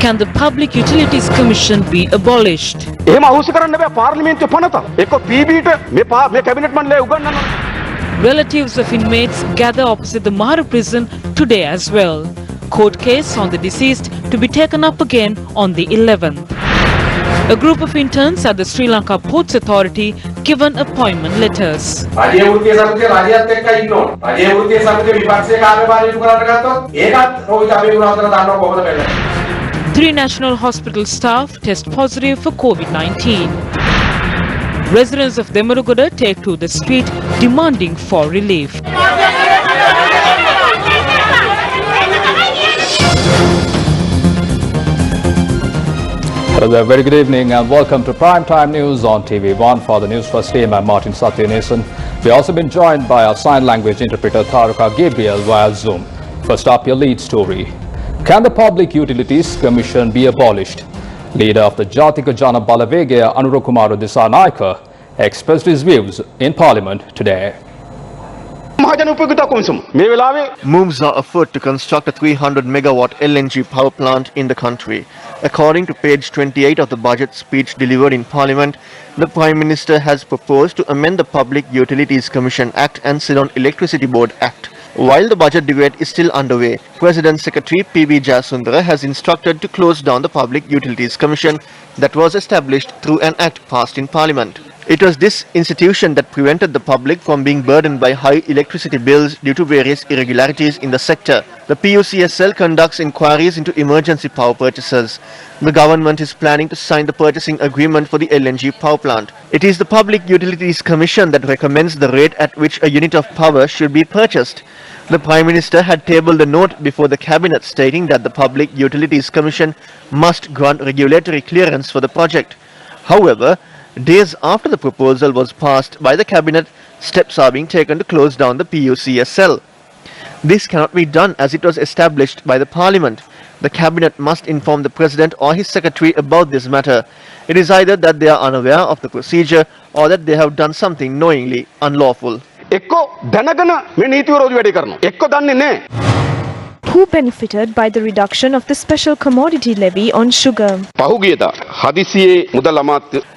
Can the Public Utilities Commission be abolished? Relatives of inmates gather opposite the Mahara prison today as well. Court case on the deceased to be taken up again on the 11th. A group of interns at the Sri Lanka Ports Authority given appointment letters. Three national hospital staff test positive for Covid19. Residents of Demarugoda take to the street demanding for relief. Hello there, very good evening and welcome to Primetime News on TV1. For the Newsfirst team, I'm Martin Satyanesan. We've also been joined by our sign language interpreter Taruka Gabriel via Zoom. First up, your lead story. Can the Public Utilities Commission be abolished? Leader of the Jatika Jana Balawegaya Anurukumaru Dissanayake expressed his views in Parliament today. Moves are afoot to construct a 300 megawatt LNG power plant in the country. According to page 28 of the budget speech delivered in Parliament, the Prime Minister has proposed to amend the Public Utilities Commission Act and Ceylon Electricity Board Act. While the budget debate is still underway, President Secretary P.B. Jayasundara has instructed to close down the Public Utilities Commission that was established through an act passed in Parliament. It was this institution that prevented the public from being burdened by high electricity bills due to various irregularities in the sector. The PUCSL conducts inquiries into emergency power purchases. The government is planning to sign the purchasing agreement for the LNG power plant. It is the Public Utilities Commission that recommends the rate at which a unit of power should be purchased. The Prime Minister had tabled a note before the Cabinet stating that the Public Utilities Commission must grant regulatory clearance for the project. However, days after the proposal was passed by the Cabinet, steps are being taken to close down the PUCSL. This cannot be done as it was established by the Parliament. The Cabinet must inform the President or his Secretary about this matter. It is either that they are unaware of the procedure or that they have done something knowingly unlawful. Who benefited by the reduction of the special commodity levy on sugar?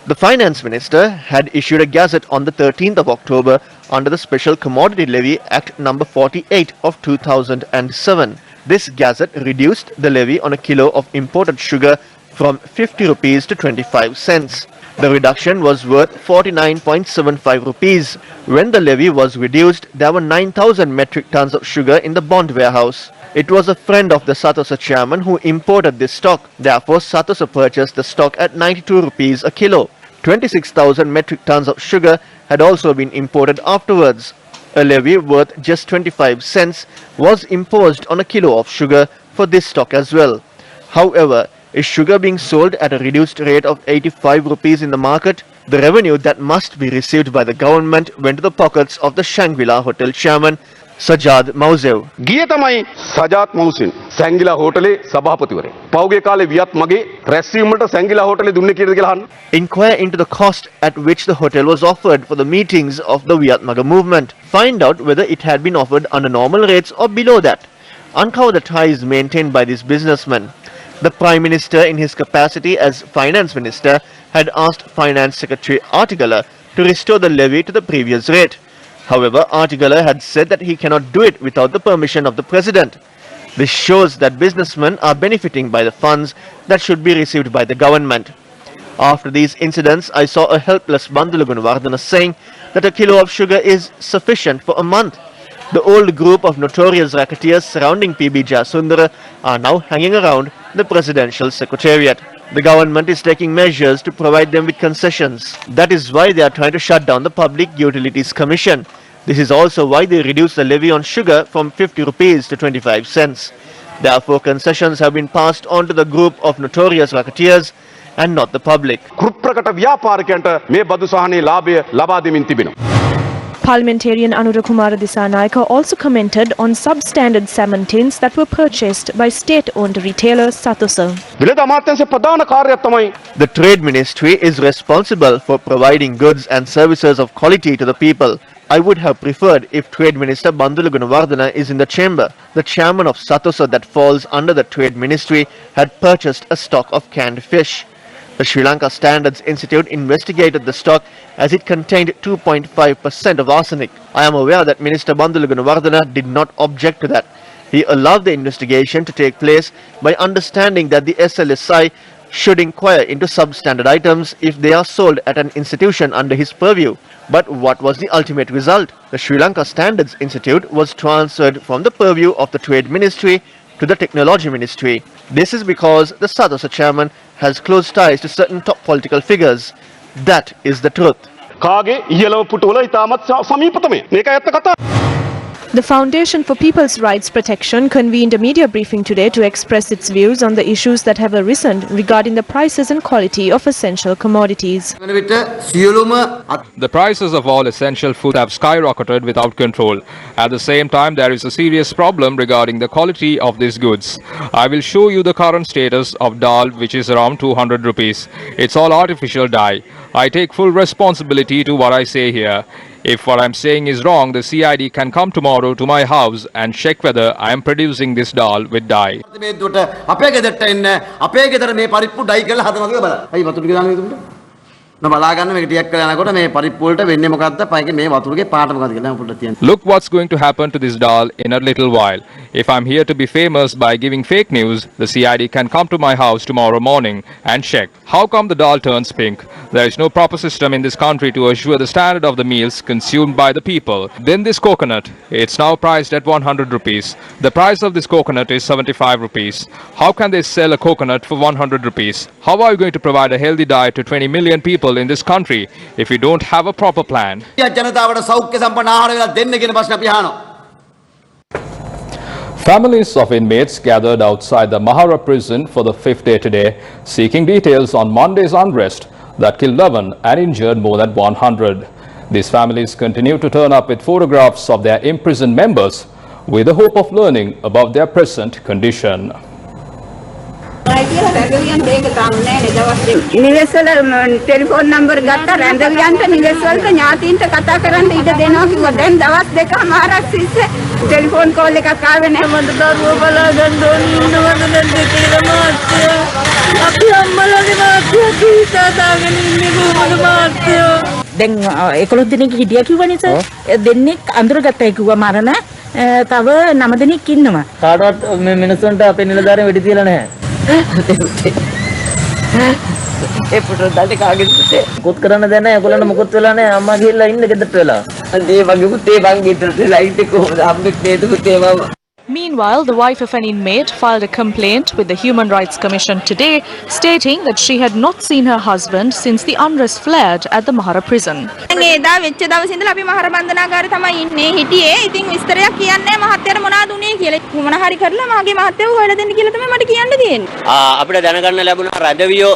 The Finance Minister had issued a gazette on the 13th of October under the Special Commodity Levy Act number 48 of 2007. This gazette reduced the levy on a kilo of imported sugar from 50 rupees to 25 cents. The reduction was worth 49.75 rupees. When the levy was reduced, there were 9,000 metric tons of sugar in the bond warehouse. It was a friend of the Satosa chairman who imported this stock. Therefore, Satosa purchased the stock at 92 rupees a kilo. 26,000 metric tons of sugar had also been imported afterwards. A levy worth just 25 cents was imposed on a kilo of sugar for this stock as well. However, is sugar being sold at a reduced rate of 85 rupees in the market? The revenue that must be received by the government went to the pockets of the Shangri-La Hotel chairman, Sajad Mausev. Sajad Mausin, Shangri-La Hotel Sabhapatiware. Pauge kale Viat Mage, Restreamata Shangri-La Hotel Dunne Kirgilan. Inquire into the cost at which the hotel was offered for the meetings of the Viat movement. Find out whether it had been offered under normal rates or below that. Uncover the ties maintained by this businessman. The Prime Minister, in his capacity as Finance Minister, had asked Finance Secretary Artigala to restore the levy to the previous rate. However, Artigala had said that he cannot do it without the permission of the President. This shows that businessmen are benefiting by the funds that should be received by the government. After these incidents, I saw a helpless Bandulu Gunawardana saying that a kilo of sugar is sufficient for a month. The old group of notorious racketeers surrounding P.B. Jayasundara are now hanging around the Presidential Secretariat. The government is taking measures to provide them with concessions. That is why they are trying to shut down the Public Utilities Commission. This is also why they reduced the levy on sugar from 50 rupees to 25 cents. Therefore, concessions have been passed on to the group of notorious racketeers and not the public. Parliamentarian Anurakumara Disanayaka also commented on substandard salmon tins that were purchased by state-owned retailer Satosa. The Trade Ministry is responsible for providing goods and services of quality to the people. I would have preferred if Trade Minister Bandula Gunawardena is in the chamber. The chairman of Satosa that falls under the Trade Ministry had purchased a stock of canned fish. The Sri Lanka Standards Institute investigated the stock as it contained 2.5% of arsenic. I am aware that Minister Bandula Gunawardena did not object to that. He allowed the investigation to take place by understanding that the SLSI should inquire into substandard items if they are sold at an institution under his purview. But what was the ultimate result? The Sri Lanka Standards Institute was transferred from the purview of the Trade Ministry to the Technology Ministry. This is because the Satosa chairman has close ties to certain top political figures. That is the truth. The Foundation for People's Rights Protection convened a media briefing today to express its views on the issues that have arisen regarding the prices and quality of essential commodities. The prices of all essential food have skyrocketed without control. At the same time, there is a serious problem regarding the quality of these goods. I will show you the current status of dal, which is around 200 rupees. It's all artificial dye. I take full responsibility to what I say here. If what I'm saying is wrong, the CID can come tomorrow to my house and check whether I am producing this dal with dye. Look what's going to happen to this dal in a little while. If I'm here to be famous by giving fake news, the CID can come to my house tomorrow morning and check. How come the dal turns pink? There is no proper system in this country to assure the standard of the meals consumed by the people. Then this coconut, it's now priced at 100 rupees. The price of this coconut is 75 rupees. How can they sell a coconut for 100 rupees? How are you going to provide a healthy diet to 20 million people in this country if you don't have a proper plan? Families of inmates gathered outside the Mahara prison for the fifth day today, seeking details on Monday's unrest that killed 11 and injured more than 100. These families continue to turn up with photographs of their imprisoned members with the hope of learning about their present condition. Telephone number ගත්තා රැඳවියන්ට නිවෙස් වලට ඥාතීන්ට කතා කරන්න ඉඩ දෙනවා කිව්වා. දැන් දවස් දෙකමාරක් තිස්සේ ටෙලිෆෝන් කෝල් එකක් ආවේ නැහැ. මට දරුවෝ බලා ගන්න ඕනේ ඉන්නවද නැද්ද කියලා මාත්‍යා. අපි අම්මලාගේ මාත්‍යා කීතා දාගෙන ඉන්නේ කොහොමද මාත්‍යා. දැන් 11 දිනක හිටියා කිව්වනේ සර්. දෙන්නෙක් අඳුරගත්තයි කිව්වා මරණ. තව 9 දෙනෙක් ඉන්නවා. කාටවත් මේ මිනිස්සුන්ට අපේ නිලධාරීන් වෙඩි තියලා නැහැ. ඒ පුතේ දැටි කාගේ පුතේ කොත් කරන්න දැන නැහැ ඒගොල්ලන්ට මොකොත් වෙලා නැහැ අම්මා ගිහලා ඉන්න ගෙදරට වෙලා අනේ වගේ පුතේ මං ගෙදරට ලයිට් එක කොහොමද අම්මෙක් නේද පුතේ මම. Meanwhile, the wife of an inmate filed a complaint with the Human Rights Commission today, stating that she had not seen her husband since the unrest flared at the Mahara prison. එදා වෙච්ච දවස් ඉඳලා අපි මහර බන්ධනාගාරේ තමයි ඉන්නේ හිටියේ. ඉතින් විස්තරයක් කියන්නේ මහත්තයාට මොනවද උනේ කියලා. මොන හරි කරලා මාගේ මහත්තයව හොයලා දෙන්න කියලා තමයි මට කියන්න තියෙන්නේ. අපිට දැනගන්න ලැබුණා රදවියෝ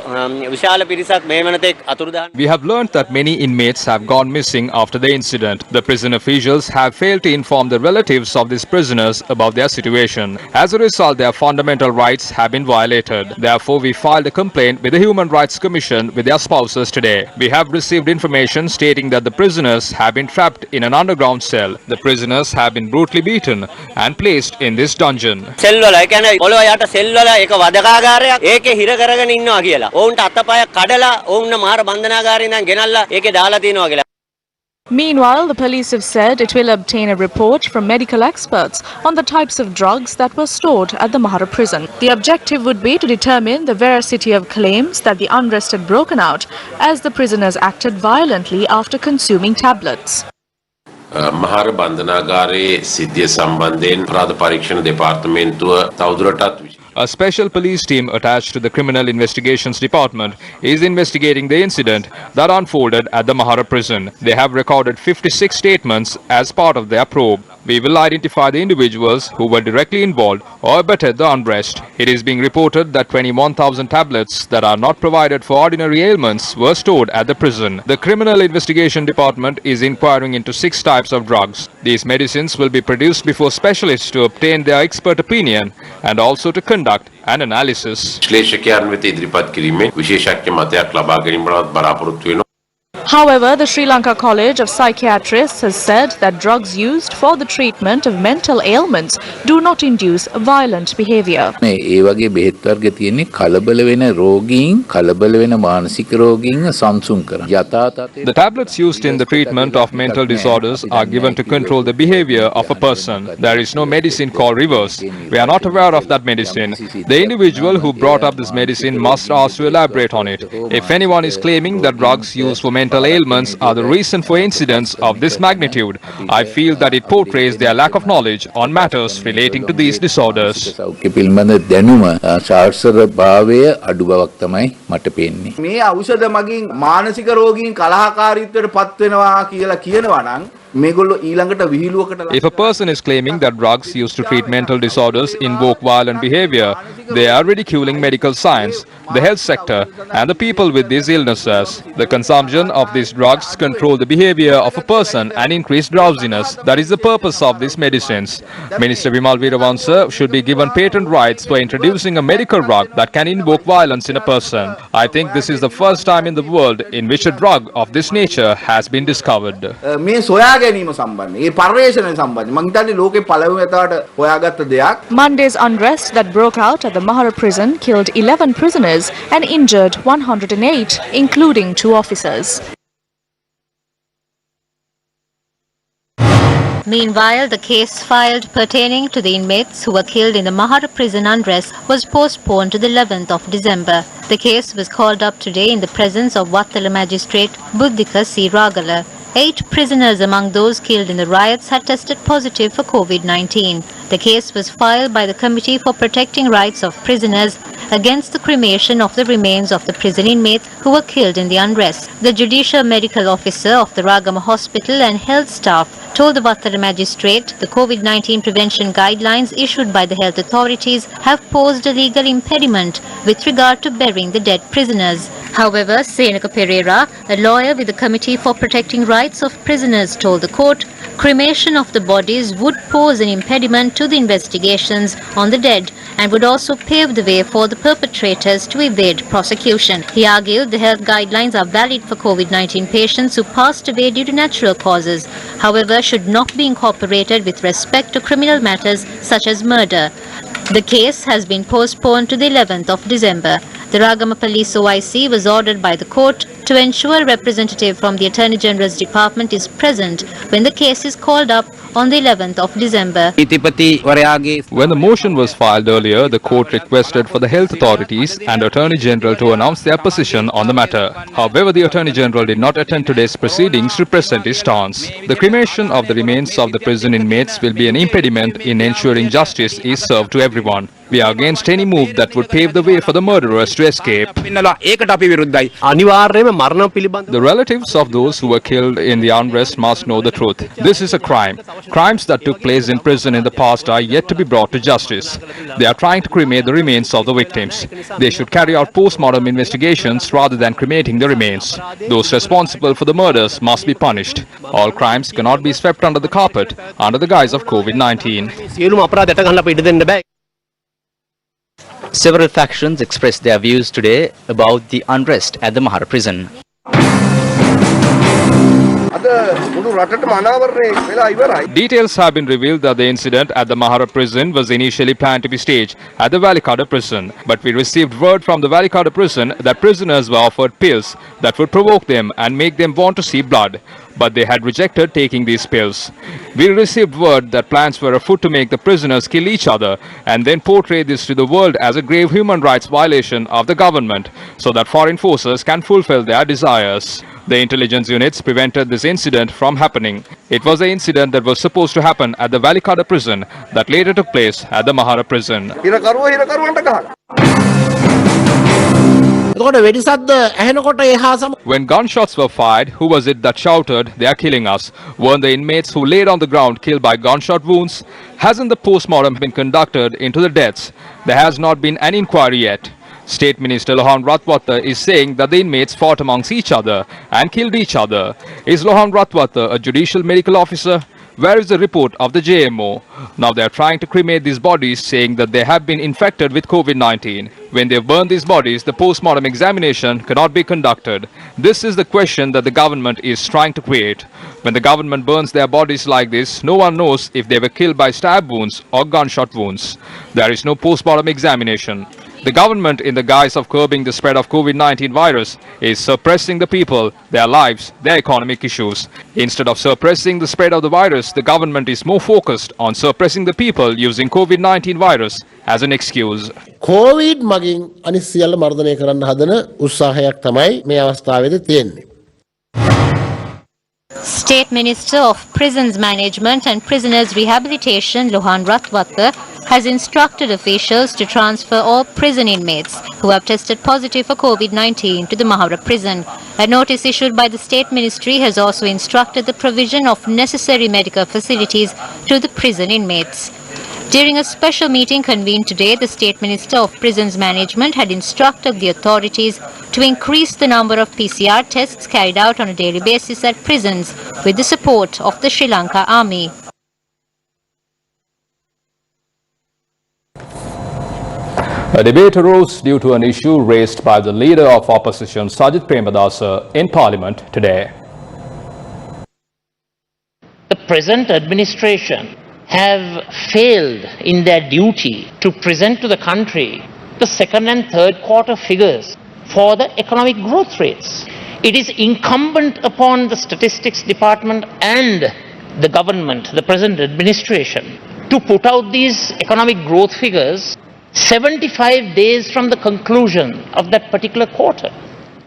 විශාල පිරිසක් මේ වෙනතෙක් අතුරුදහන්. We have learned that many inmates have gone missing after the incident. The prison officials have failed to inform the relatives of these prisoners about their situation. As a result, their fundamental rights have been violated. Therefore, we filed a complaint with the Human Rights Commission with their spouses today. We have received information stating that the prisoners have been trapped in an underground cell. The prisoners have been brutally beaten and placed in this dungeon. සෙල් වල ඒ කියන්නේ පොළොව යට සෙල් වල ඒක වදකාගාරයක් ඒකේ හිර කරගෙන ඉන්නවා කියලා. ඔවුන්ට අතපය කඩලා ඔවුන්ව මාර බන්ධනාගාරයෙන් දැන් ගෙනල්ලා ඒකේ දාලා තියනවා කියලා. Meanwhile, the police have said it will obtain a report from medical experts on the types of drugs that were stored at the Mahara prison. The objective would be to determine the veracity of claims that the unrest had broken out as the prisoners acted violently after consuming tablets. Mahara බන්ධනාගාරයේ සිද්ධිය සම්බන්ධයෙන් අපරාධ පරීක්ෂණ දෙපාර්තමේන්තුව තවදුරටත් A special police team attached to the Criminal Investigations Department is investigating the incident that unfolded at the Mahara prison. They have recorded 56 statements as part of their probe. We will identify the individuals who were directly involved or abetted the unrest. It is being reported that 21,000 tablets that are not provided for ordinary ailments were stored at the prison. The Criminal Investigation Department is inquiring into 6 types of drugs. These medicines will be produced before specialists to obtain their expert opinion and also to conduct an analysis. විශ්ලේෂකයන් වෙත ඉදිරිපත් කිරීමෙන් විශේෂඥ මතයක් ලබා ගැනීමට බලාපොරොත්තු වෙනවා. However, the Sri Lanka College of Psychiatrists has said that drugs used for the treatment of mental ailments do not induce violent behavior. ඒ වගේ බෙහෙත් වර්ග තියෙන්නේ කලබල වෙන රෝගීන් කලබල වෙන මානසික රෝගීන් සංසුන් කරන. The tablets used in the treatment of mental disorders are given to control the behavior of a person. There is no medicine called reverse. We are not aware of that medicine. The individual who brought up this medicine must ask to elaborate on it. If anyone is claiming that drugs used for mental ailments are the reason for incidents of this magnitude, I feel that it portrays their lack of knowledge on matters relating to these disorders. සෞඛ්‍ය පිළිබඳ දැනුම සාර්ථක භාවය අඩු බවක් තමයි මට පේන්නේ. මේ ඖෂධ මගින් මානසික රෝගීන් කලහකාරීත්වයට පත් වෙනවා කියලා කියනවා නම් මේගොල්ලෝ ඊළඟට විහිළුවකට. If a person is claiming that drugs used to treat mental disorders invoke violent behavior, they are ridiculing medical science, the health sector, and the people with these illnesses. The consumption of these drugs control the behavior of a person and increase drowsiness. That is the purpose of these medicines. Minister Vijay Kanth should be given patent rights for introducing a medical drug that can invoke violence in a person. I think this is the first time in the world in which a drug of this nature has been discovered. මේ සොයා ගැනීම සම්බන්ධ ඒ පර්යේෂණය සම්බන්ධ මම හිතන්නේ ලෝකේ පළවෙනි වතාවට හොයාගත්ත දෙයක්. Monday's unrest that broke out at the Mahara prison killed 11 prisoners and injured 108, including 2 officers. Meanwhile, the case filed pertaining to the inmates who were killed in the Mahara prison unrest was postponed to the 11th of December. The case was called up today in the presence of Vattala Magistrate Buddhika C. Ragala. 8 prisoners among those killed in the riots had tested positive for Covid-19. The case was filed by the Committee for Protecting Rights of Prisoners against the cremation of the remains of the prison inmates who were killed in the unrest. The judicial medical officer of the Ragama Hospital and health staff told the Vattala magistrate the Covid-19 prevention guidelines issued by the health authorities have posed a legal impediment with regard to burying the dead prisoners. However, Senaka Pereira, a lawyer with the Committee for Protecting Rights of Prisoners, told the court cremation of the bodies would pose an impediment to the investigations on the dead and would also pave the way for the perpetrators to evade prosecution. He argued the health guidelines are valid for Covid-19 patients who passed away due to natural causes, however should not be incorporated with respect to criminal matters such as murder. The case has been postponed to the 11th of December. The Ragama Police OIC was ordered by the court to ensure a representative from the Attorney General's Department is present when the case is called up on the 11th of December. When the motion was filed earlier, the court requested for the health authorities and Attorney General to announce their position on the matter. However, the Attorney General did not attend today's proceedings to present his stance. The cremation of the remains of the prison inmates will be an impediment in ensuring justice is served to everyone. We are against any move that would pave the way for the murderers to escape. The relatives of those who were killed in the unrest must know the truth. This is a crime. Crimes that took place in prison in the past are yet to be brought to justice. They are trying to cremate the remains of the victims. They should carry out post-mortem investigations rather than cremating the remains. Those responsible for the murders must be punished. All crimes cannot be swept under the carpet under the guise of COVID-19. Several factions expressed their views today about the unrest at the Mahara prison. Details have been revealed that the incident at the Mahara prison was initially planned to be staged at the Valikada prison. But we received word from the Valikada prison that prisoners were offered pills that would provoke them and make them want to see blood. But they had rejected taking these pills. We received word that plans were afoot to make the prisoners kill each other and then portray this to the world as a grave human rights violation of the government so that foreign forces can fulfill their desires. The intelligence units prevented this incident from happening. It was the incident that was supposed to happen at the Valikada prison that later took place at the Mahara prison. When gunshots were fired, who was it that shouted, "They are killing us"? Weren't the inmates who laid on the ground killed by gunshot wounds? Hasn't the post-mortem been conducted into the deaths? There has not been an inquiry yet. State Minister Lohan Ratwatta is saying that the inmates fought amongst each other and killed each other. Is Lohan Ratwatta a judicial medical officer? Where is the report of the JMO? Now they are trying to cremate these bodies, saying that they have been infected with COVID-19. When they burn these bodies, the post-mortem examination cannot be conducted. This is the question that the government is trying to create. When the government burns their bodies like this, no one knows if they were killed by stab wounds or gunshot wounds. There is no post-mortem examination. The government, in the guise of curbing the spread of COVID-19 virus, is suppressing the people, their lives, their economic issues. Instead of suppressing the spread of the virus, the government is more focused on suppressing the people using COVID-19 virus as an excuse. COVID මගින් අනිත් සියල්ල මර්ධනය කරන්න හදන උත්සාහයක් තමයි මේ අවස්ථාවේදී තියෙන්නේ. State Minister of Prisons Management and Prisoners Rehabilitation Lohan Ratwatta has instructed officials to transfer all prison inmates who have tested positive for COVID-19 to the Mahara prison. A notice issued by the State Ministry has also instructed the provision of necessary medical facilities to the prison inmates. During a special meeting convened today, the State Minister of Prisons Management had instructed the authorities to increase the number of PCR tests carried out on a daily basis at prisons with the support of the Sri Lanka Army. A debate arose due to an issue raised by the leader of opposition Sajith Premadasa in Parliament today. The present administration have failed in their duty to present to the country the second and third quarter figures for the economic growth rates. It is incumbent upon the Statistics Department and the government, the present administration, to put out these economic growth figures 75 days from the conclusion of that particular quarter.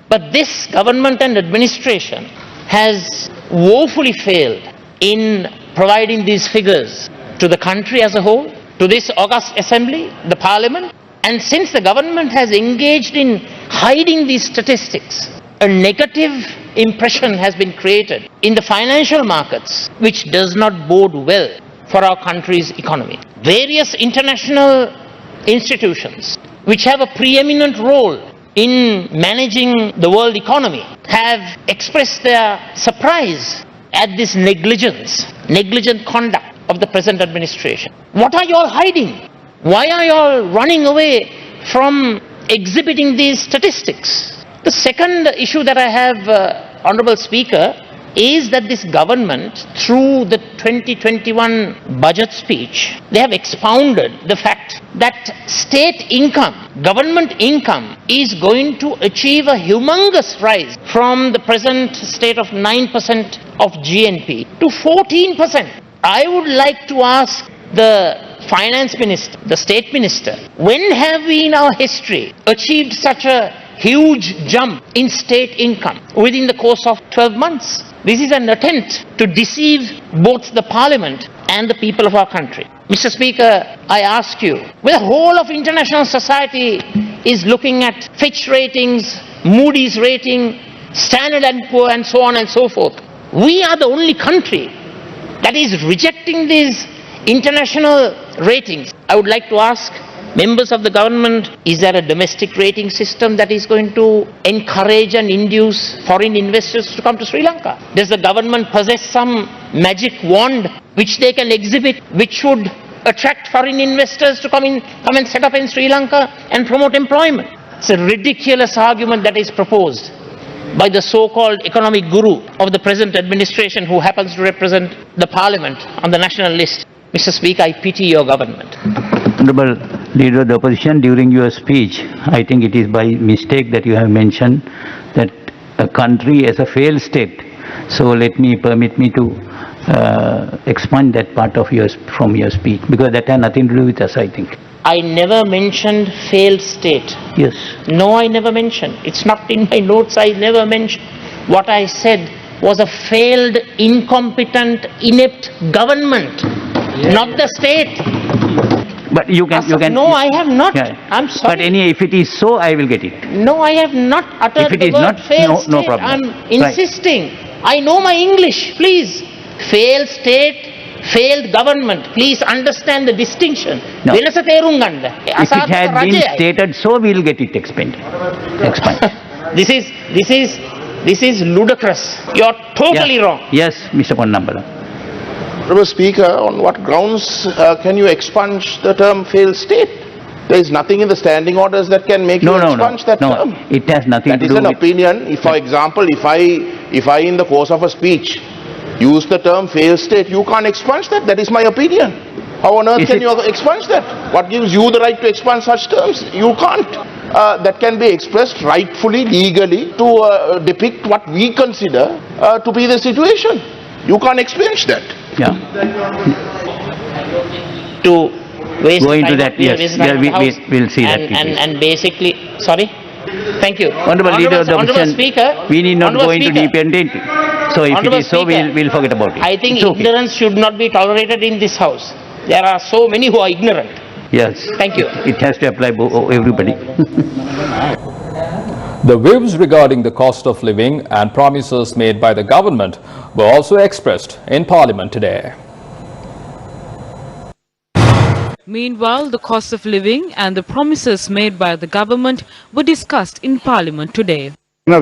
But this government and administration has woefully failed in providing these figures to the country as a whole, to this august assembly, the parliament. And since the government has engaged in hiding these statistics, a negative impression has been created in the financial markets, which does not bode well for our country's economy. Various international institutions which have a preeminent role in managing the world economy have expressed their surprise at this negligent conduct of the present administration. What are you all hiding? Why are you all running away from exhibiting these statistics? The second issue that I have, Honourable Speaker, is that this government, through the 2021 budget speech, they have expounded the fact that state income, government income, is going to achieve a humongous rise from the present state of 9% of GNP to 14%. I would like to ask the finance minister, the state minister, when have we in our history achieved such a huge jump in state income within the course of 12 months? This is an attempt to deceive both the parliament and the people of our country. Mr. Speaker, I ask you, when the whole of international society is looking at Fitch ratings, Moody's rating, Standard & Poor and so on and so forth, we are the only country that is rejecting these international ratings. I would like to ask members of the government, is there a domestic rating system that is going to encourage and induce foreign investors to come to Sri Lanka? Does the government possess some magic wand which they can exhibit, which would attract foreign investors to come and set up in Sri Lanka and promote employment? It's a ridiculous argument that is proposed by the so-called economic guru of the present administration, who happens to represent the parliament on the national list. Mr. Speaker, I pity your government. Honorable Leader of the Opposition, during your speech, I think it is by mistake that you have mentioned that a country as a failed state. So permit me to expand that part of from your speech, because that has nothing to do with us, I think. I never mentioned failed state. Yes. No, I never mentioned. It's not in my notes. I never mentioned. What I said was a failed, incompetent, inept government, not the state. But you can. No, I have not. Yeah. I'm sorry. But if it is so, I will get it. No, I have not uttered If it the is word not, failed state. no problem. I'm Right. insisting. I know my English, please. Failed state, failed government. Please understand the distinction. No. If If it had been stated so, we will get it expanded. This is ludicrous. You are totally wrong. Yes, Mr. Ponnambala. Mr. Speaker, on what grounds can you expunge the term failed state? There is nothing in the standing orders that can make you expunge that term. It has nothing to do with... That is an opinion. If, for example, if I in the course of a speech use the term failed state, you can't expunge that. That is my opinion. How on earth can you expunge that? What gives you the right to expunge such terms? You can't. That can be expressed rightfully, legally, to depict what we consider to be the situation. You can't expunge that. Yeah. To waste go into time that, of the yes. We'll see that. And basically, sorry? Thank you. Honourable Leader of the Opposition, Speaker, we need not go into deep end. So if it is so, we'll forget about it. I think ignorance should not be tolerated in this house. There are so many who are ignorant. Yes. Thank you. It has to apply everybody. The views regarding the cost of living and promises made by the government were also expressed in Parliament today. Meanwhile, the cost of living and the promises made by the government were discussed in Parliament today. During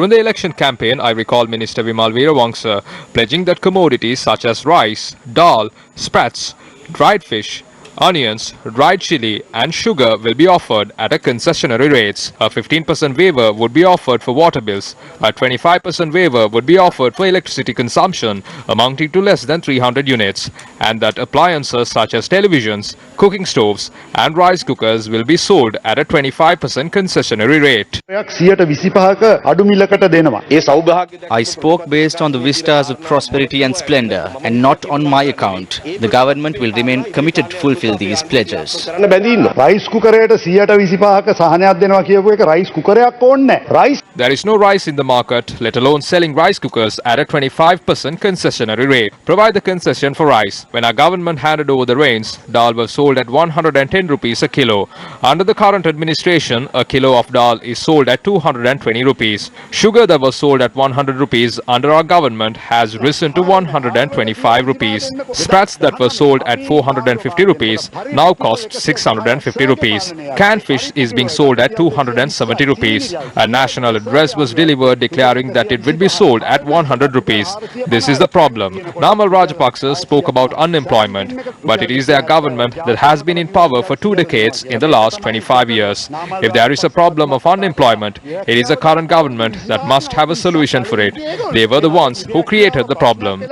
the election campaign, I recall Minister Vimal Veeraratna pledging that commodities such as rice, dal, sprats, dried fish, onions, dried chili and sugar will be offered at a concessionary rates. A 15% waiver would be offered for water bills. A 25% waiver would be offered for electricity consumption amounting to less than 300 units. And that appliances such as televisions, cooking stoves and rice cookers will be sold at a 25% concessionary rate. I spoke based on the vistas of prosperity and splendor and not on my account. The government will remain committed to fulfill these pledges. There is no rice in the market, let alone selling rice cookers at a 25% concessionary rate. Provide the concession for rice. When our government handed over the reins, dal was sold at 110 rupees a kilo. Under the current administration, a kilo of dal is sold at 220 rupees. Sugar that was sold at 100 rupees under our government has risen to 125 rupees. Sprats that were sold at 450 rupees now cost 650 rupees. Canned fish is being sold at 270 rupees. A national address was delivered declaring that it will be sold at 100 rupees. This is the problem. Namal Rajapaksa spoke about unemployment, but it is their government that has been in power for 2 decades in the last 25 years. If there is a problem of unemployment, it is the current government that must have a solution for it. They were the ones who created the problem.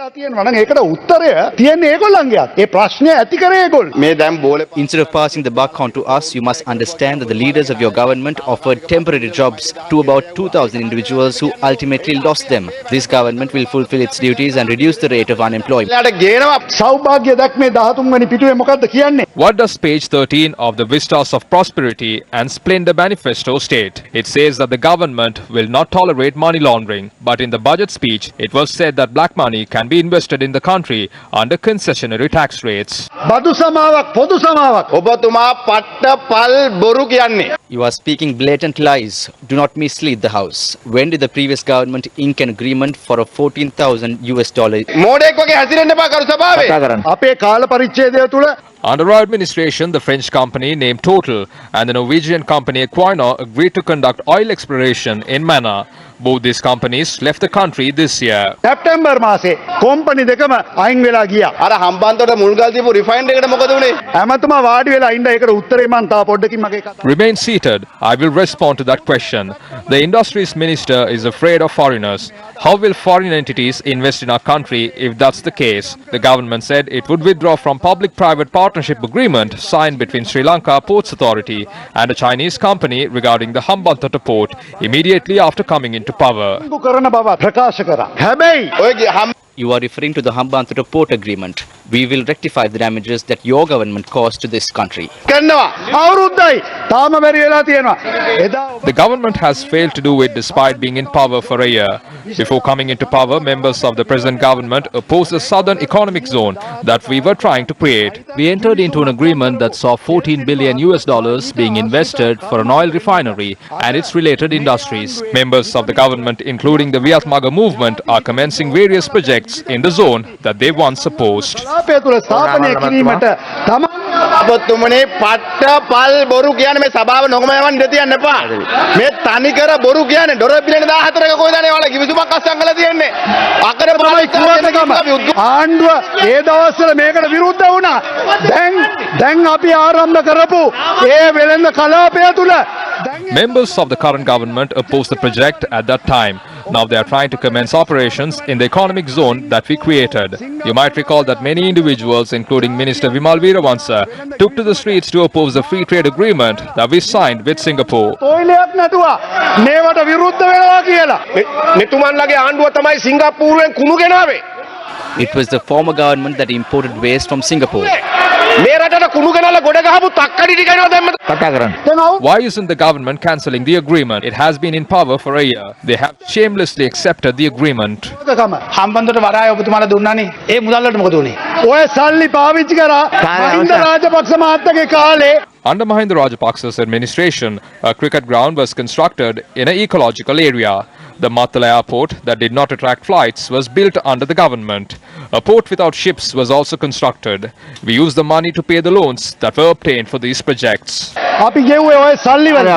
Instead of passing the buck on to us, you must understand that the leaders of your government offered temporary jobs to about 2,000 individuals who ultimately lost them. This government will fulfill its duties and reduce the rate of unemployment. What does page 13 of the Vistas of Prosperity and Splendor Manifesto state? It says that the government will not tolerate money laundering, but in the budget speech, it was said that black money can be invested in the country under concessionary tax rates. You are speaking blatant lies. Do not mislead the House. When did the previous government ink an agreement for a $14,000 US? Under our administration, the French company named Total and the Norwegian company Equinor agreed to conduct oil exploration in Mana. Both these companies left the country this year. September මාසේ company දෙකම අයින් වෙලා ගියා. අර හම්බන්තොට මුල්ගල් දීපු refined එකට මොකද උනේ? ඇමතුමා වාඩි වෙලා ඉන්න ඒකට උත්තරේ මං තා පොඩ්ඩකින් මගේ කතා. Remain seated. I will respond to that question. The Industries Minister is afraid of foreigners. How will foreign entities invest in our country if that's the case? The government said it would withdraw from public-private partnership agreement signed between Sri Lanka Ports Authority and a Chinese company regarding the Hambantota port immediately after coming into power. You are referring to the Hambantota port agreement. We will rectify the damages that your government caused to this country. The government has failed to do it despite being in power for a year. Before coming into power, members of the present government opposed the Southern Economic Zone that we were trying to create. We entered into an agreement that saw $14 billion being invested for an oil refinery and its related industries. Members of the government, including the Viatmaga movement, are commencing various projects in the zone that they once opposed. අපතුමනේ පට්ට පල් බොරු කියන්නේ මේ සභාව නොගමයන් ඉඳ තියන්න එපා. මේ තනිකර බොරු කියන්නේ ඩොලර් බිලියන 14ක කොයිද අනේ ඔයාලා කිවිසුමක් අස්සම් කරලා තියෙන්නේ. අකර ආණ්ඩුව ඒ දවස්වල මේකට විරුද්ධ වුණා. දැන් අපි ආරම්භ කරපු ඒ වෙළඳ කලාපය තුල Members of the current government opposed the project at that time. Now they are trying to commence operations in the economic zone that we created. You might recall that many individuals, including Minister Vijay Kanth, took to the streets to oppose the free trade agreement that we signed with Singapore. මේවට විරුද්ධ වෙනවා කියලා. මෙතුමන්ලගේ ආණ්ඩුව තමයි සිංගප්පූරුවෙන් කුණු ගෙනාවේ. It was the former government that imported waste from Singapore. Why isn't the government cancelling the agreement? It has been in power for a year. They have shamelessly accepted the agreement. Hambantota වරාය ඔබතුමාලා දුන්නානේ. ඒ මුදල්වලට මොකද උනේ? ඔය සල්ලි පාවිච්චි කරා මහින්ද රාජපක්ෂ මහත්තයාගේ කාලේ. Under Mahinda Rajapaksa's administration, a cricket ground was constructed in an ecological area. The Matala airport that did not attract flights was built under the government. A port without ships was also constructed. We used the money to pay the loans that were obtained for these projects. අපි ගෙව්වේ ඔය සල්ලි වල.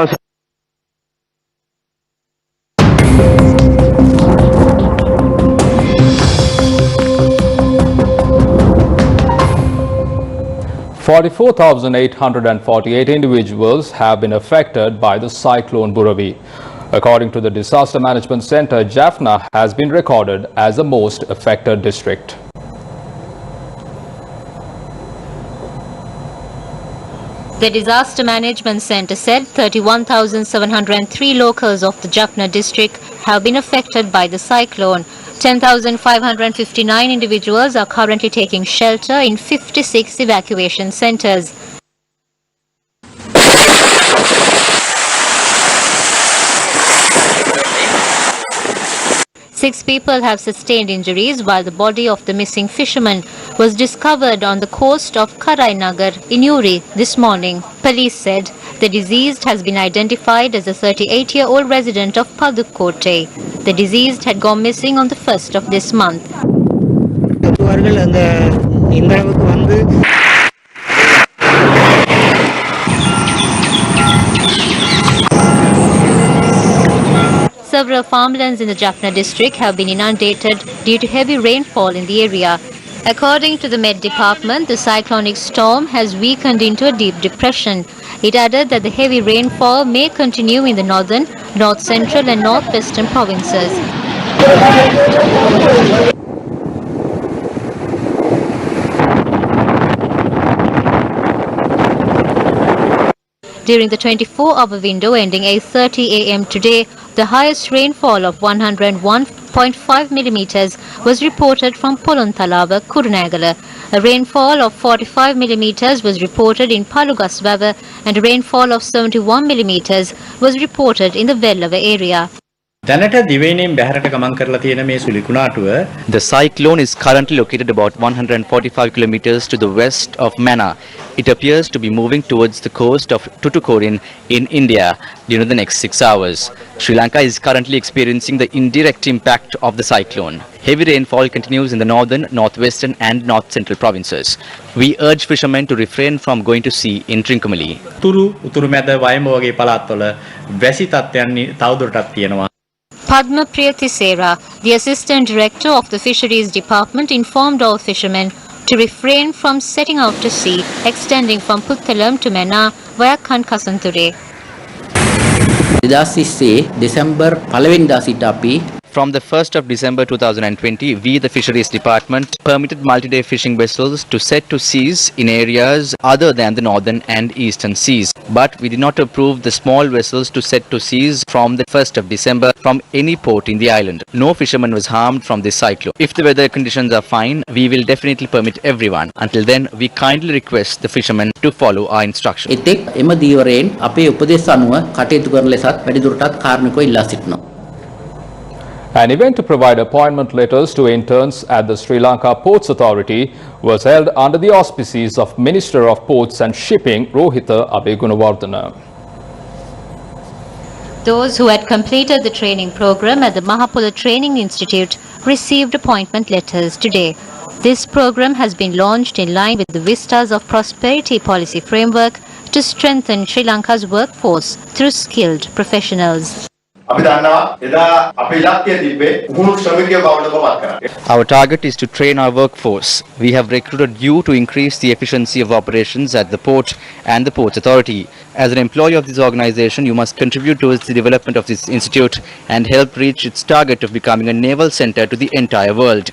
$44,848 individuals have been affected by the Cyclone Buravi. According to the Disaster Management Center, Jaffna has been recorded as the most affected district. The Disaster Management Center said 31,703 locals of the Jaffna district have been affected by the cyclone. 10,559 individuals are currently taking shelter in 56 evacuation centers. Six people have sustained injuries while the body of the missing fisherman was discovered on the coast of Karainagar in Uri this morning. Police said the deceased has been identified as a 38-year-old resident of Padukkote. The deceased had gone missing on the 1st of this month. Several farmlands in the Jaffna district have been inundated due to heavy rainfall in the area. According to the Met Department, the cyclonic storm has weakened into a deep depression. It added that the heavy rainfall may continue in the northern, north central and northwestern provinces. During the 24-hour window ending 8:30 a.m. today, the highest rainfall of 101.5 millimeters was reported from Polontalava, Kurunegala. A rainfall of 45 millimeters was reported in Palugaswava and a rainfall of 71 millimeters was reported in the Vellava area. The cyclone is currently located about 145 kilometers to the west of Manna. It appears to be moving towards the coast of Tuticorin in India during the next 6 hours. Sri Lanka is currently experiencing the indirect impact of the cyclone. Heavy rainfall continues in the northern, northwestern and north central provinces. We urge fishermen to refrain from going to sea in Trincomalee. Padma Priyatisera, the Assistant Director of the Fisheries Department, informed all fishermen to refrain from setting out to sea, extending from Puttalam to Mena via Kankasanture. From the 1st of December 2020, we, the Fisheries Department, permitted multi-day fishing vessels to set to seas in areas other than the northern and eastern seas. but we did not approve the small vessels to set to seas from the 1st of December from any port in the island. No fisherman was harmed from this cyclone. If the weather conditions are fine, we will definitely permit everyone. Until then, we kindly request the fishermen to follow our instructions. An event to provide appointment letters to interns at the Sri Lanka Ports Authority was held under the auspices of Minister of Ports and Shipping Rohitha Abegunawardena. Those who had completed the training program at the Mahapula Training Institute received appointment letters today. This program has been launched in line with the Vistas of Prosperity policy framework to strengthen Sri Lanka's workforce through skilled professionals. Our target is to train our workforce. We have recruited you to increase the efficiency of operations at the port and the Ports Authority. As an employee of this organization, you must contribute towards the development of this institute and help reach its target of becoming a naval center to the entire world.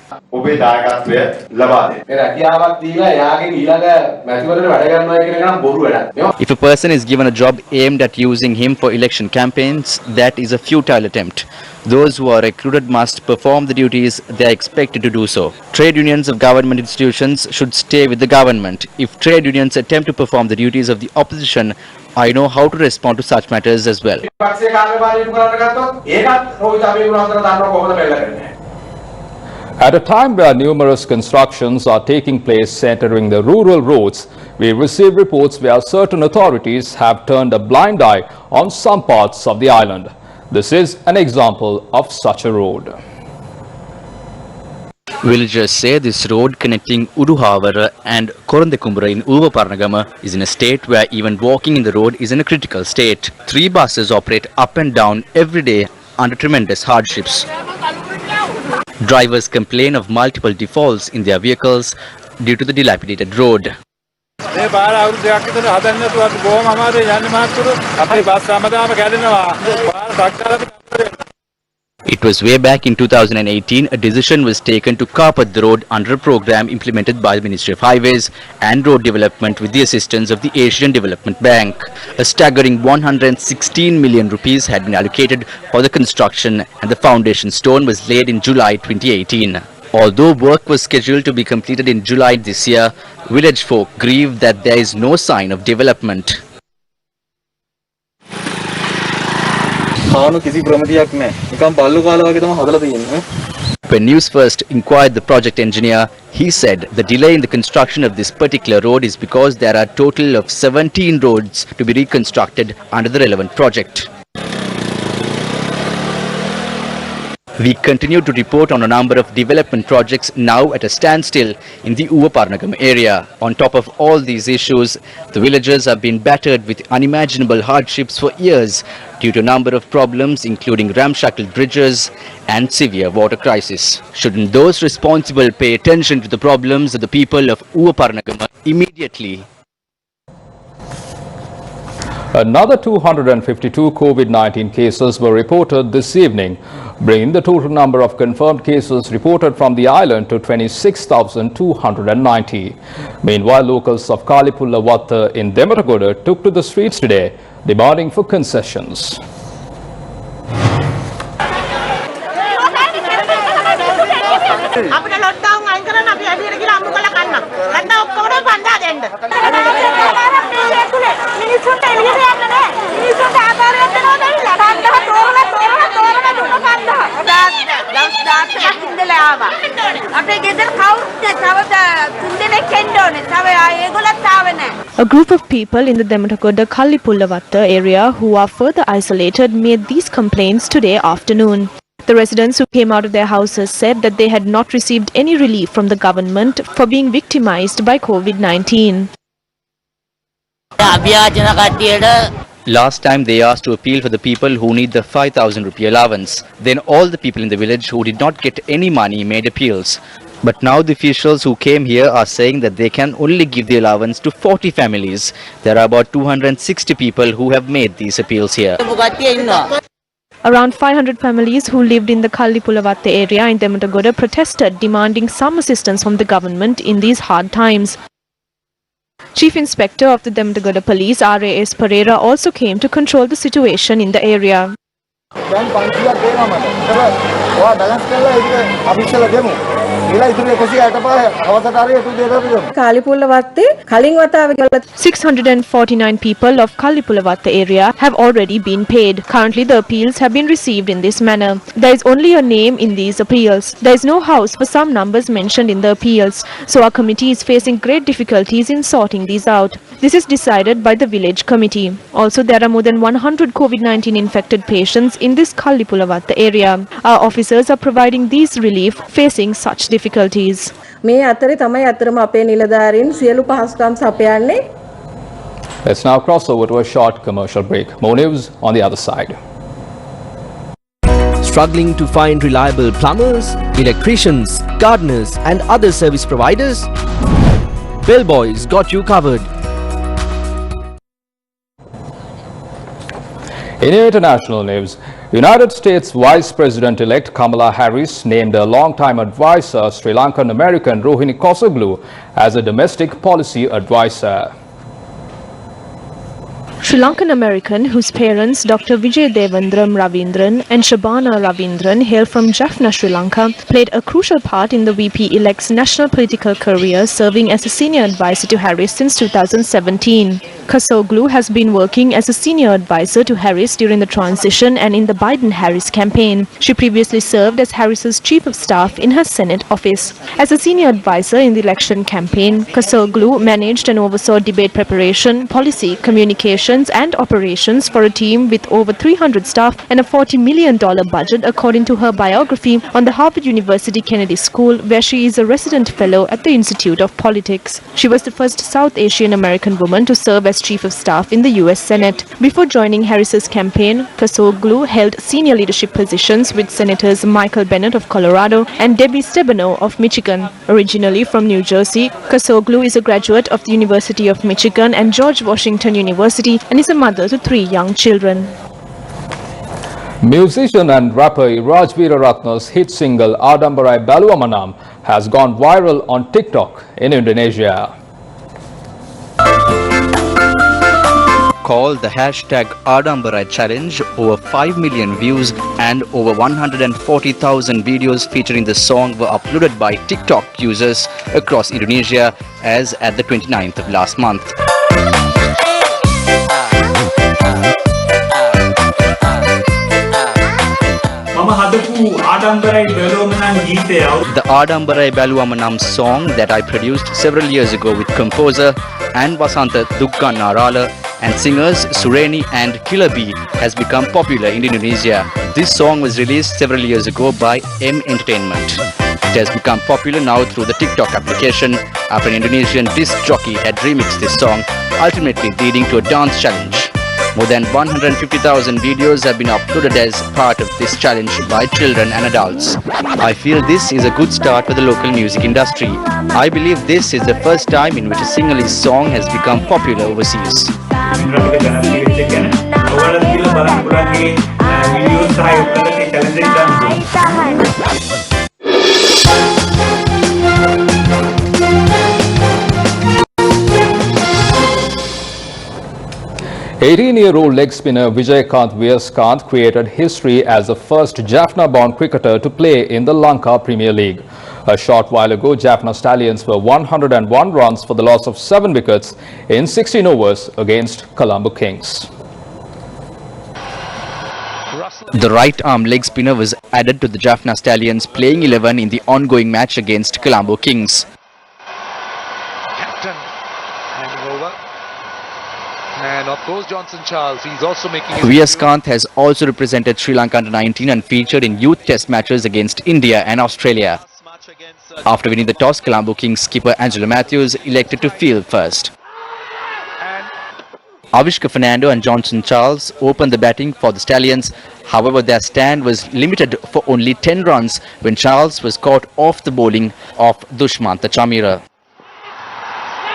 If a person is given a job aimed at using him for election campaigns, that is a futile attempt. Those who are recruited must perform the duties they are expected to do so. Trade unions of government institutions should stay with the government. If trade unions attempt to perform the duties of the opposition, I know how to respond to such matters as well. At a time where numerous constructions are taking place centering the rural roads, we receive reports where certain authorities have turned a blind eye on some parts of the island. This is an example of such a road. Villagers say this road connecting Uduhavara and Korandekumbura in Uvaparnagama is in a state where even walking in the road is in a critical state. 3 buses operate up and down every day under tremendous hardships. Drivers complain of multiple defaults in their vehicles due to the dilapidated road. It was way back in 2018 a decision was taken to carpet the road under a program implemented by the Ministry of Highways and Road Development with the assistance of the Asian Development Bank. A staggering 116 million rupees had been allocated for the construction and the foundation stone was laid in July 2018. Although work was scheduled to be completed in July this year, village folk grieve that there is no sign of development. When Newsfirst inquired the project engineer, he said the delay in the construction of this particular road is because there are a total of 17 roads to be reconstructed under the relevant project. We continue to report on a number of development projects now at a standstill in the Uvaparnagam area. On top of all these issues, the villagers have been battered with unimaginable hardships for years due to a number of problems including ramshackle bridges and severe water crisis. Shouldn't those responsible pay attention to the problems of the people of Uvaparnagam immediately? Another 252 COVID-19 cases were reported this evening, bringing the total number of confirmed cases reported from the island to 26,290. Meanwhile, locals of Kalippulla Watta in Dematagoda took to the streets today, demanding for concessions. A group of people in the Dematagoda Kalippulla Watta area who are further isolated made these complaints today afternoon. The residents who came out of their houses said that they had not received any relief from the government for being victimized by COVID-19. Last time they asked to appeal for the people who need the 5,000 rupee allowance. Then all the people in the village who did not get any money made appeals. But now the officials who came here are saying that they can only give the allowance to 40 families. There are about 260 people who have made these appeals here. Around 500 families who lived in the Kalippulla Watta area in Dematagoda protested, demanding some assistance from the government in these hard times. Chief Inspector of the Demdagada Police, RAS Pereira, also came to control the situation in the area. කාලිපුල්ලවත්තේ 649 people of Kalipulavatta area have already been paid. Currently, the appeals have been received in this manner. There is only a name in these appeals. There is no house for some numbers mentioned in the appeals. So our committee is facing great difficulties in sorting these out. This is decided by the village committee. Also, there are more than 100 COVID-19 infected patients in this Kalipulavatta area. Our officers are providing these relief facing such difficulties. මේ අතරේ තමයි අතරම අපේ නිලධාරීන් සියලු පහසුකම් සපයන්නේ. Let's now cross over to a short commercial break. More news on the other side. Struggling to find reliable plumbers, electricians, gardeners and other service providers? Bellboys got you covered. In international news, United States Vice President-elect Kamala Harris named a long-time advisor, Sri Lankan American Rohini Kosoglu, as a domestic policy advisor. Sri Lankan American, whose parents Dr. Vijay Ravindran and Shabana Ravindran hail from Jaffna, Sri Lanka, played a crucial part in the VP-elect's national political career, serving as a senior advisor to Harris since 2017. Kosoglu has been working as a senior advisor to Harris during the transition and in the Biden-Harris campaign. She previously served as Harris's chief of staff in her Senate office. As a senior advisor in the election campaign, Kosoglu managed and oversaw debate preparation, policy, communications and operations for a team with over 300 staff and a $40 million budget, according to her biography on the Harvard University Kennedy School, where she is a resident fellow at the Institute of Politics. She was the first South Asian American woman to serve as Chief of Staff in the US Senate. Before joining Harris's campaign, Kosoglu held senior leadership positions with Senators Michael Bennet of Colorado and Debbie Stabenow of Michigan. Originally from New Jersey, Kosoglu is a graduate of the University of Michigan and George Washington University and is a mother to 3 young children. Musician and rapper Raj Veeraratna's hit single Adambarai Baluamanam has gone viral on TikTok in Indonesia. Called the hashtag Adambarai Challenge, over 5 million views and over 140,000 videos featuring the song were uploaded by TikTok users across Indonesia as at the 29th of last month. The Adambarai Baluamanam song that I produced several years ago with composer and Vasantha Dukkan Narala and singers Sureni and Kilabi has become popular in Indonesia. This song was released several years ago by M Entertainment. It has become popular now through the TikTok application after an Indonesian disc jockey had remixed this song, ultimately leading to a dance challenge. More than 150,000 videos have been uploaded as part of this challenge by children and adults. I feel this is a good start for the local music industry. I believe this is the first time in which a Sinhalese song has become popular overseas. "18-year-old leg spinner Vijay Kanth created history as the first Jaffna-born cricketer to play in the Lanka Premier League. A short while ago, Jaffna Stallions were 101 runs for the loss of 7 wickets in 16 overs against Colombo Kings. The right-arm leg spinner was added to the Jaffna Stallions playing 11 in the ongoing match against Colombo Kings. And of course Johnson Charles, he's also making Vijay Kanth has also represented Sri Lanka under 19 and featured in youth test matches against India and Australia. After winning the toss, Colombo Kings skipper Angelo Matthews elected to field first. Avishka Fernando and Johnson Charles opened the batting for the Stallions. However, their stand was limited for only 10 runs when Charles was caught off the bowling of Dushmantha Chamira.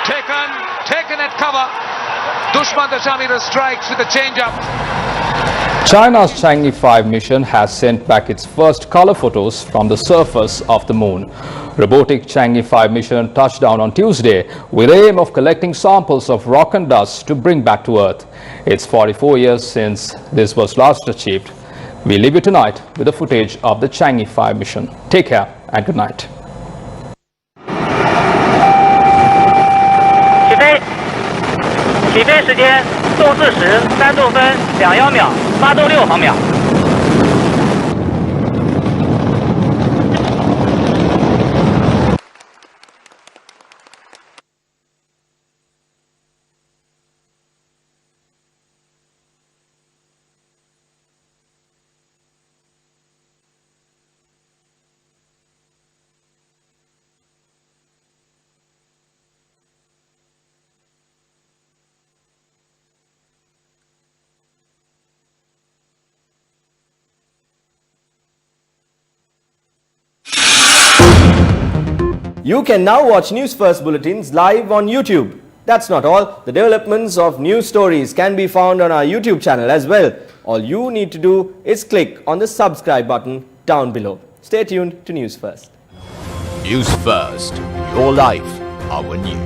Taken at cover. Dushmantha Chamira strikes with a change-up. China's Chang'e 5 mission has sent back its first color photos from the surface of the moon. Robotic Chang'e 5 mission touched down on Tuesday with the aim of collecting samples of rock and dust to bring back to Earth. It's 44 years since this was last achieved. We leave you tonight with the footage of the Chang'e 5 mission. Take care and good night. 起飞时间动4时3度分2幺秒，发动6毫秒。You can now watch Newsfirst bulletins live on YouTube. That's not all. The developments of news stories can be found on our YouTube channel as well. All you need to do is click on the subscribe button down below. Stay tuned to News First. News First, your life, our news.